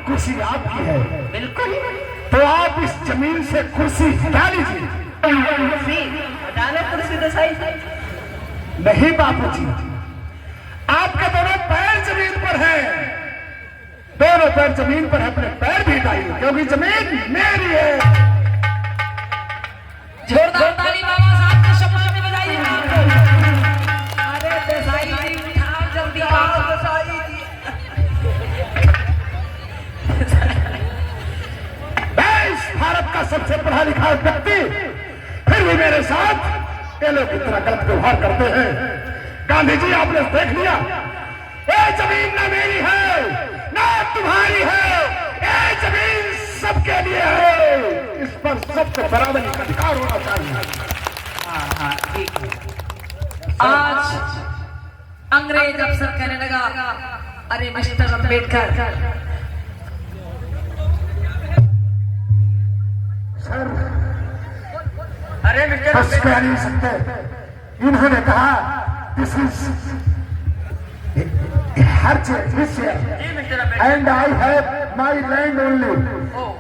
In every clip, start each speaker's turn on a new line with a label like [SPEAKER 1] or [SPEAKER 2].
[SPEAKER 1] कुर्सी आपकी है।
[SPEAKER 2] बिल्कुल।
[SPEAKER 1] तो आप इस जमीन से कुर्सी हटा लीजिए।
[SPEAKER 2] हटाना कुर्सी तो सही।
[SPEAKER 1] नहीं बापूजी, आपके दोनों पैर जमीन पर है, दोनों पैर जमीन पर है, अपने पैर भी हटाइए क्योंकि जमीन मेरी है।
[SPEAKER 2] जोरदार ताली बाबा साहब के शब्द में बजाइए। अरे देसाई जी उठाओ जल्दी आओ देसाई जी।
[SPEAKER 1] मैं इस भारत का सबसे पढ़ा लिखा व्यक्ति फिर भी मेरे साथ ये लोग की तरह गलत व्यवहार करते हैं। गांधी जी आपने देख लिया, ये जमीन न मेरी है न तुम्हारी है, ये जमीन सबके लिए है, इस पर सबको बराबरी का अधिकार होना चाहिए।
[SPEAKER 2] हाँ ठीक है। आज अंग्रेज अफसर कहने लगा, अरे मिस्टर अम्बेडकर
[SPEAKER 1] सर,
[SPEAKER 2] अरे मिस्टर
[SPEAKER 1] बस कह नहीं सकते। इन्होंने कहा दिस इज हर चीज and I have my land only.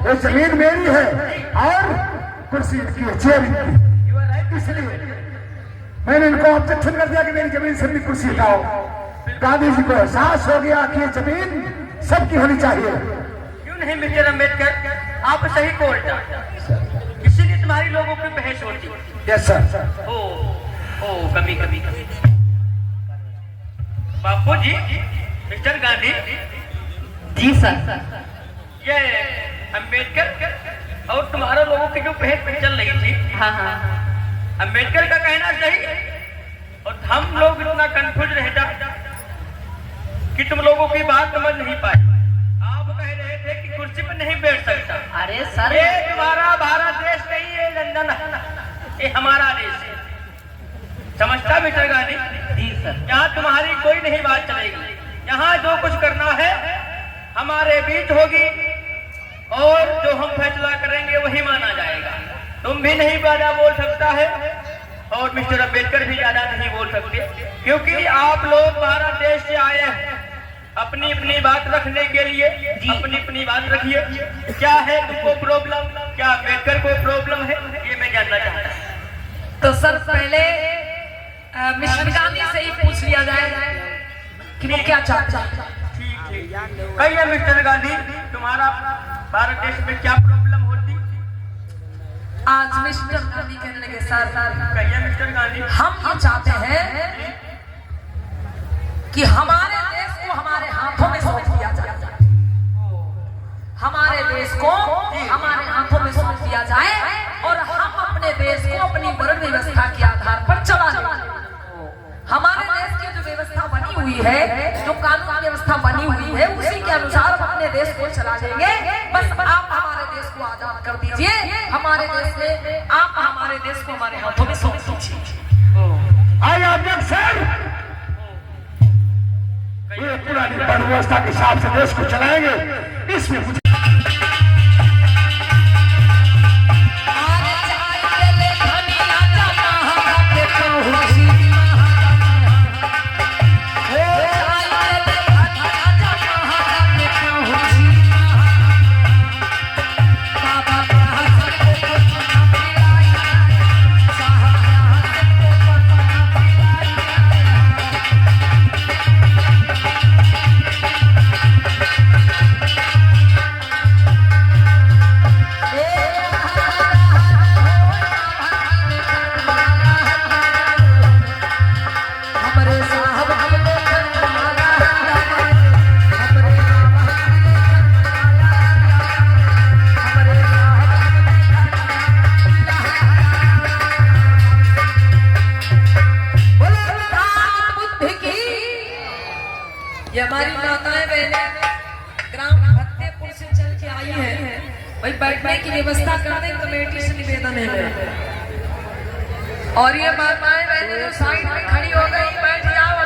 [SPEAKER 1] ये जमीन मेरी है और कुर्सी इनकी है, चेयर इनकी। इसलिए मैंने इनको ऑब्जेक्शन कर दिया कि मेरी जमीन से भी कुर्सी हटाओ। गांधी जी को एहसास हो गया कि ये जमीन सबकी होनी चाहिए।
[SPEAKER 3] क्यों नहीं मिस्टर अम्बेडकर, आप सही को उल्टा, इसीलिए तुम्हारी लोगों की बहस होती।
[SPEAKER 1] Yes sir.
[SPEAKER 3] ओ कभी कभी बापू जी, मिस्टर गांधी
[SPEAKER 2] जी सर।
[SPEAKER 3] ये अम्बेडकर और तुम्हारे लोगों की जो बहस चल रही थी,
[SPEAKER 2] हाँ हाँ
[SPEAKER 3] अम्बेडकर का कहना सही और हम लोग इतना कंफ्यूज रहता कि तुम लोगों की बात समझ नहीं पाए। आप कह रहे थे कि कुर्सी पर नहीं बैठ सकता।
[SPEAKER 2] अरे सर,
[SPEAKER 3] ये तुम्हारा भारत देश नहीं है, लंदन, ये हमारा देश है, समझता मिस्टर गांधी?
[SPEAKER 2] जी सर।
[SPEAKER 3] यहाँ तुम्हारी कोई नहीं बात चलेगी। यहाँ जो कुछ करना है हमारे बीच होगी और जो हम फैसला करेंगे वही माना जाएगा। तुम भी नहीं ज्यादा बोल सकता है और मिस्टर अम्बेडकर भी ज्यादा नहीं बोल सकते, क्योंकि आप लोग भारत देश से आए हैं अपनी अपनी बात रखने के लिए। अपनी अपनी बात रखिए। क्या है तुमको प्रॉब्लम, क्या अम्बेडकर को प्रॉब्लम है, ये मैं जानना चाहता हूँ।
[SPEAKER 2] तो सर पहले मिस्टर गांधी से ही पूछ लिया जाए कि वो क्या चाहते हैं।
[SPEAKER 3] ठीक। कहिए मिस्टर गांधी, तुम्हारा भारत देश में क्या प्रॉब्लम होती?
[SPEAKER 2] आज मिस्टर गांधी कहने लगे, सर
[SPEAKER 3] कहिए मिस्टर गांधी।
[SPEAKER 2] हम ये चाहते हैं कि हमारे देश को हमारे हाथों में सौंप दिया जाए। हमारे देश को हमारे हाथों में सौंप दिया जाए और हम अपने देश को अपनी वर्ण व्यवस्था के आधार पर चला लें। हमारे देश की जो व्यवस्था बनी हुई है, जो कानून व्यवस्था बनी हुई है, उसी के अनुसार हम अपने देश को चला लेंगे। बस आप हमारे देश को आजाद कर दीजिए, हमारे देश में आप हमारे देश को हमारे हाथों में सौंप दीजिए।
[SPEAKER 1] आई ऑब्जेक्ट सर, ये पुरानी वर्ण व्यवस्था के हिसाब से देश को चलाएंगे, इसमें मुझे
[SPEAKER 2] भाई बैठने की व्यवस्था करने कमेटी से निवेदन है। और ये माताएं बहनें जो साइड में खड़ी हो गई